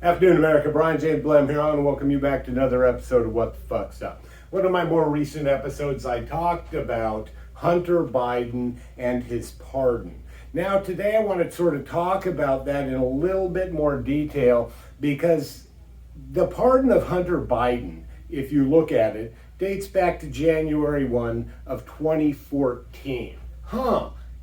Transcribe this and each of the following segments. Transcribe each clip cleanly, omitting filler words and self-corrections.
Afternoon, America. Brian James Blem here. I want to welcome you back to another episode of What the Fuck's Up. One of my more recent episodes, I talked about Hunter Biden and his pardon. Now, today I want to sort of talk about that in a little bit more detail because the pardon of Hunter Biden, if you look at it, dates back to January 1 of 2014.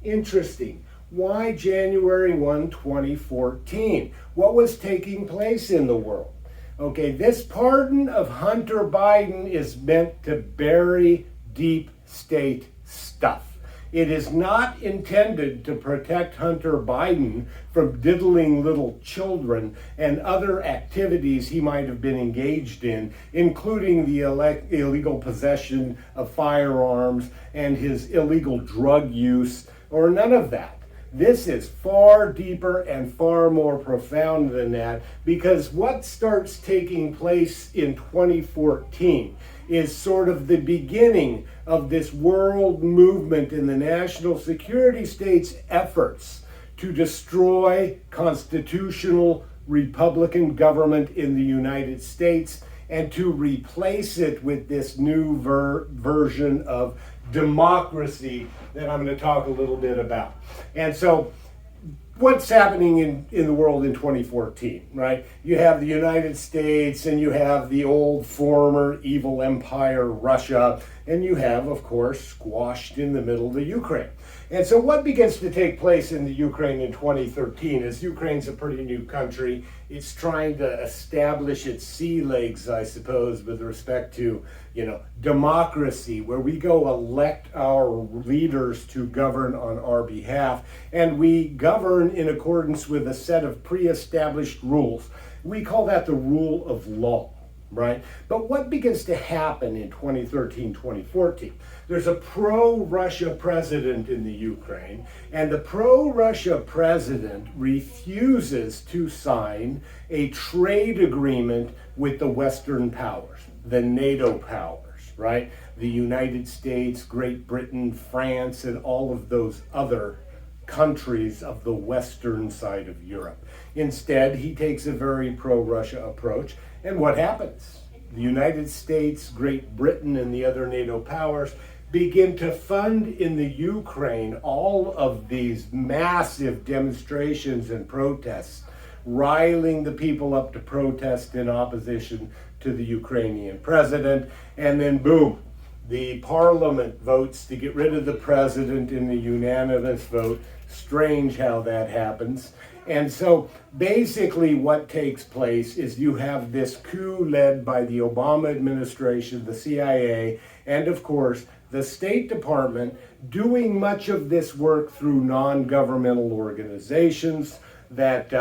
Interesting. Why January 1, 2014? What was taking place in the world? Okay, this pardon of Hunter Biden is meant to bury deep state stuff. It is not intended to protect Hunter Biden from diddling little children and other activities he might have been engaged in, including the illegal possession of firearms and his illegal drug use, or none of that. This is far deeper and far more profound than that, because what starts taking place in 2014 is sort of the beginning of this world movement in the national security state's efforts to destroy constitutional Republican government in the United States and to replace it with this new version of democracy that I'm going to talk a little bit about. And so what's happening in the world in 2014, right? You have the United States and you have the old former evil empire Russia, and you have, of course, squashed in the middle the Ukraine. And so what begins to take place in the Ukraine in 2013 is Ukraine's a pretty new country. It's trying to establish its sea legs, I suppose, with respect to, democracy, where we go elect our leaders to govern on our behalf, and we govern in accordance with a set of pre-established rules. We call that the rule of law. Right? But what begins to happen in 2013, 2014? There's a pro-Russia president in the Ukraine, and the pro-Russia president refuses to sign a trade agreement with the Western powers, the NATO powers, right? The United States, Great Britain, France, and all of those other countries of the western side of Europe. Instead, he takes a very pro-Russia approach. And what happens? The United States, Great Britain, and the other NATO powers begin to fund in the Ukraine all of these massive demonstrations and protests, riling the people up to protest in opposition to the Ukrainian president. And then boom, the parliament votes to get rid of the president in a unanimous vote. Strange how that happens. And so basically what takes place is you have this coup led by the Obama administration, the CIA, and of course the State Department, doing much of this work through non-governmental organizations that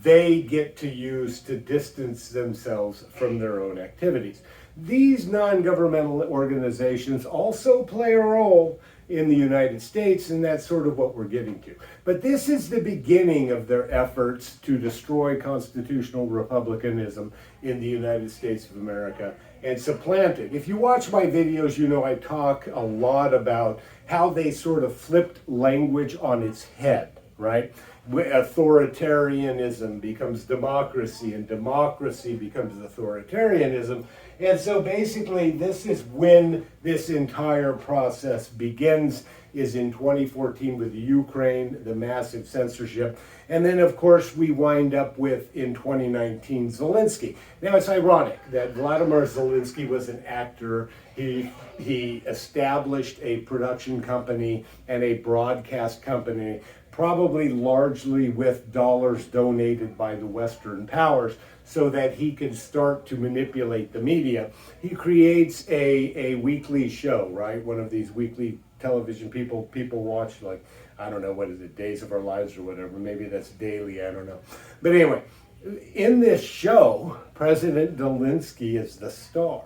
they get to use to distance themselves from their own activities. These non-governmental organizations also play a role in the United States, and that's sort of what we're getting to. But this is the beginning of their efforts to destroy constitutional republicanism in the United States of America and supplant it. If you watch my videos, you know I talk a lot about how they sort of flipped language on its head, right? Authoritarianism becomes democracy, and democracy becomes authoritarianism. And so basically this is when this entire process begins, is in 2014 with Ukraine, the massive censorship. And then of course we wind up with, in 2019, Zelensky. Now it's ironic that Vladimir Zelensky was an actor. He established a production company and a broadcast company, probably largely with dollars donated by the Western powers, so that he could start to manipulate the media. He creates a weekly show, right? One of these weekly television people watch, like, I don't know, what is it, Days of Our Lives or whatever. Maybe that's daily, I don't know. But anyway, in this show, President Zelensky is the star.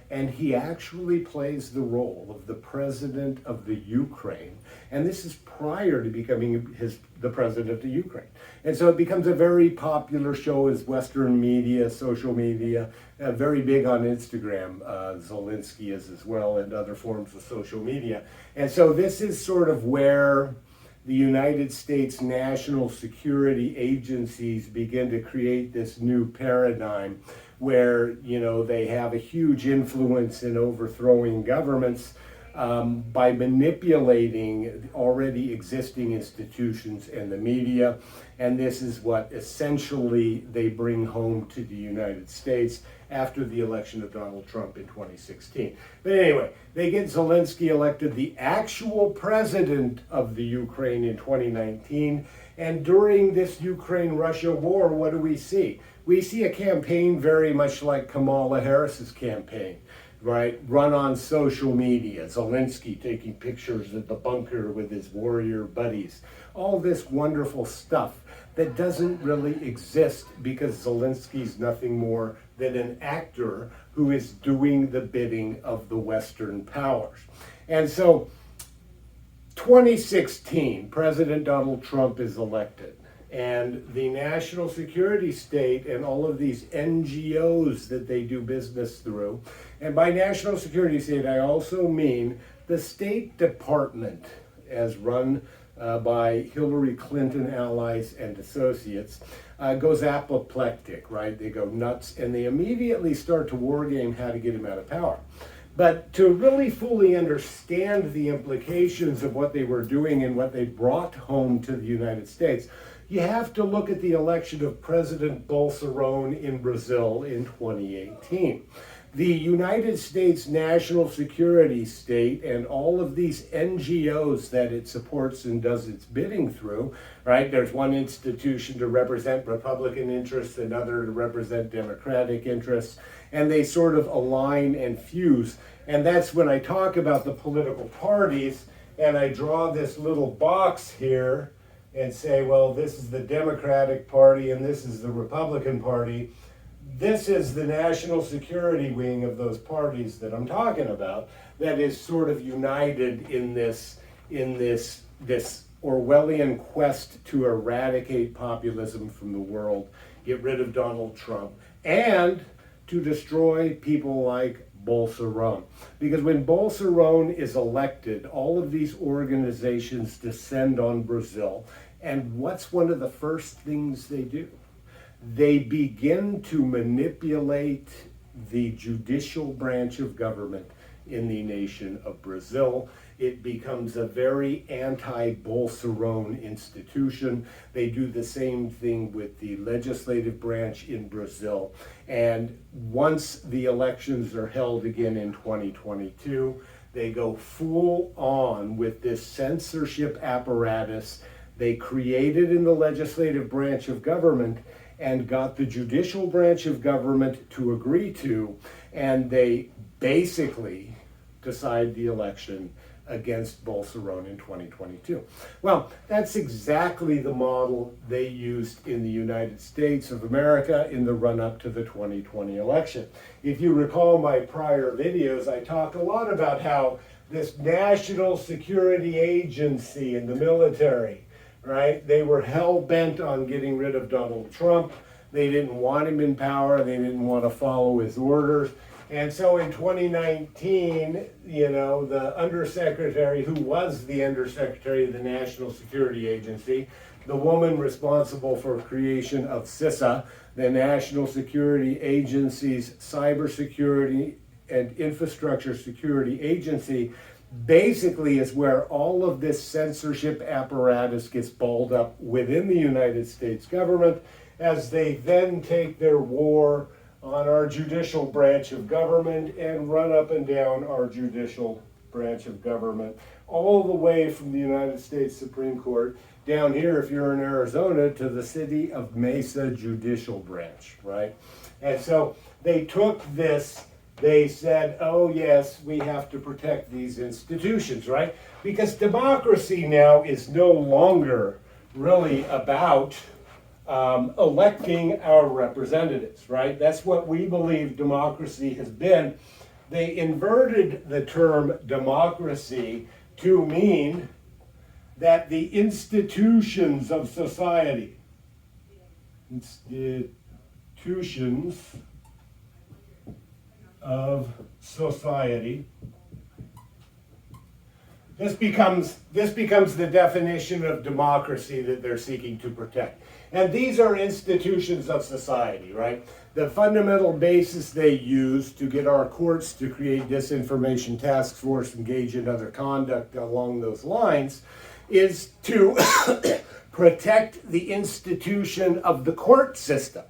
And he actually plays the role of the president of the Ukraine. And this is prior to becoming the president of the Ukraine. And so it becomes a very popular show as Western media, social media, very big on Instagram. Zelensky is as well, and other forms of social media. And so this is sort of where the United States national security agencies begin to create this new paradigm where, they have a huge influence in overthrowing governments by manipulating already existing institutions and the media. And this is what essentially they bring home to the United States after the election of Donald Trump in 2016. But anyway, they get Zelensky elected the actual president of the Ukraine in 2019. And during this Ukraine-Russia war, what do we see? We see a campaign very much like Kamala Harris's campaign, right? Run on social media. Zelensky taking pictures at the bunker with his warrior buddies. All this wonderful stuff that doesn't really exist because Zelensky's nothing more than an actor who is doing the bidding of the Western powers. And so 2016, President Donald Trump is elected. And the national security state and all of these NGOs that they do business through, and by national security state, I also mean the State Department as run by Hillary Clinton allies and associates, goes apoplectic, right? They go nuts and they immediately start to wargame how to get him out of power. But to really fully understand the implications of what they were doing and what they brought home to the United States, you have to look at the election of President Bolsonaro in Brazil in 2018. The United States national security state and all of these NGOs that it supports and does its bidding through, right? There's one institution to represent Republican interests, another to represent Democratic interests, and they sort of align and fuse. And that's when I talk about the political parties, and I draw this little box here and say, well, this is the Democratic Party and this is the Republican Party. This is the national security wing of those parties that I'm talking about that is sort of united in this Orwellian quest to eradicate populism from the world, get rid of Donald Trump, and to destroy people like Bolsonaro. Because when Bolsonaro is elected, all of these organizations descend on Brazil. And what's one of the first things they do? They begin to manipulate the judicial branch of government in the nation of Brazil. It becomes a very anti-Bolsonaro institution. They do the same thing with the legislative branch in Brazil. And once the elections are held again in 2022, they go full on with this censorship apparatus they created in the legislative branch of government and got the judicial branch of government to agree to, and they basically decide the election against Bolsonaro in 2022. Well, that's exactly the model they used in the United States of America in the run-up to the 2020 election. If you recall my prior videos, I talk a lot about how this national security agency in the military, right? They were hell-bent on getting rid of Donald Trump. They didn't want him in power. They didn't want to follow his orders. And so in 2019, the undersecretary, who was the undersecretary of the National Security Agency, the woman responsible for creation of CISA, the National Security Agency's Cybersecurity and Infrastructure Security Agency, basically is where all of this censorship apparatus gets balled up within the United States government as they then take their war on our judicial branch of government and run up and down our judicial branch of government, all the way from the United States Supreme Court down here, if you're in Arizona, to the city of Mesa judicial branch, right? And so they took this, they said, oh yes, we have to protect these institutions, right? Because democracy now is no longer really about electing our representatives, right? That's what we believe democracy has been. They inverted the term democracy to mean that the institutions of society, This becomes the definition of democracy that they're seeking to protect. And these are institutions of society, right? The fundamental basis they use to get our courts to create disinformation task force, engage in other conduct along those lines, is to protect the institution of the court system.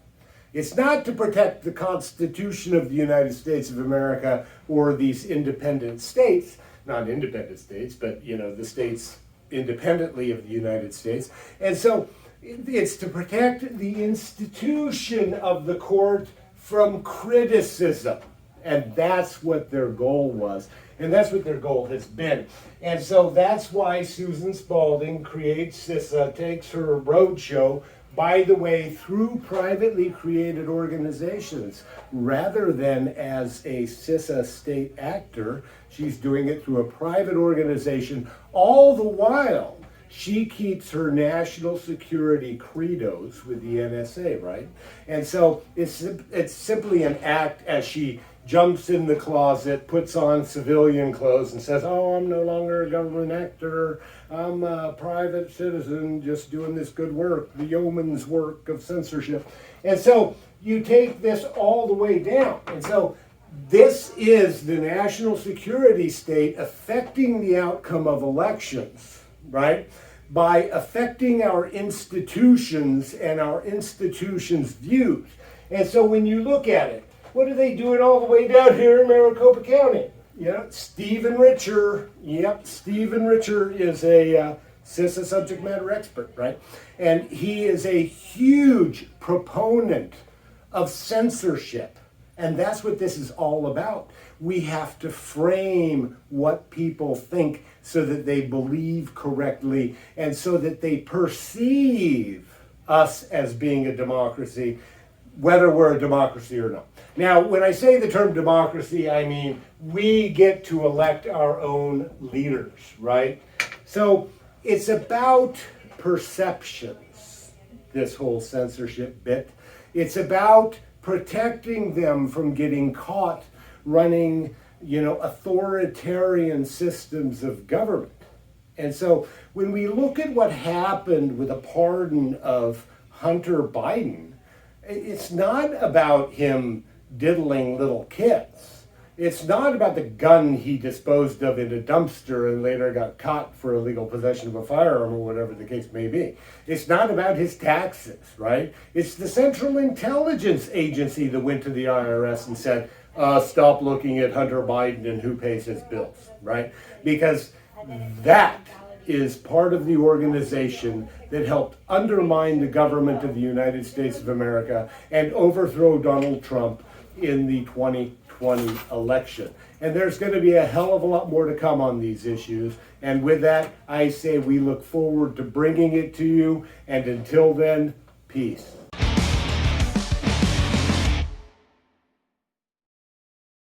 It's not to protect the Constitution of the United States of America or these independent states, not independent states, but the states independently of the United States. And so it's to protect the institution of the court from criticism. And that's what their goal was. And that's what their goal has been. And so that's why Susan Spalding creates this, takes her roadshow, by the way, through privately created organizations. Rather than as a CISA state actor, she's doing it through a private organization. All the while, she keeps her national security credos with the NSA, right? And so it's simply an act as she jumps in the closet, puts on civilian clothes, and says, oh, I'm no longer a government actor. I'm a private citizen just doing this good work, the yeoman's work of censorship. And so you take this all the way down. And so this is the national security state affecting the outcome of elections, right? By affecting our institutions and our institutions' views. And so when you look at it, what are they doing all the way down here in Maricopa County? Stephen Richer. Yep, Stephen Richer is a CISA subject matter expert, right? And he is a huge proponent of censorship. And that's what this is all about. We have to frame what people think so that they believe correctly and so that they perceive us as being a democracy, whether we're a democracy or not. Now, when I say the term democracy, I mean we get to elect our own leaders, right? So it's about perceptions, this whole censorship bit. It's about protecting them from getting caught running, authoritarian systems of government. And so when we look at what happened with the pardon of Hunter Biden, it's not about him diddling little kids. It's not about the gun he disposed of in a dumpster and later got caught for illegal possession of a firearm or whatever the case may be. It's not about his taxes, right? It's the Central Intelligence Agency that went to the IRS and said, stop looking at Hunter Biden and who pays his bills, right? Because that is part of the organization that helped undermine the government of the United States of America and overthrow Donald Trump in the 2020 election. And there's going to be a hell of a lot more to come on these issues. And with that, I say we look forward to bringing it to you. And until then, peace.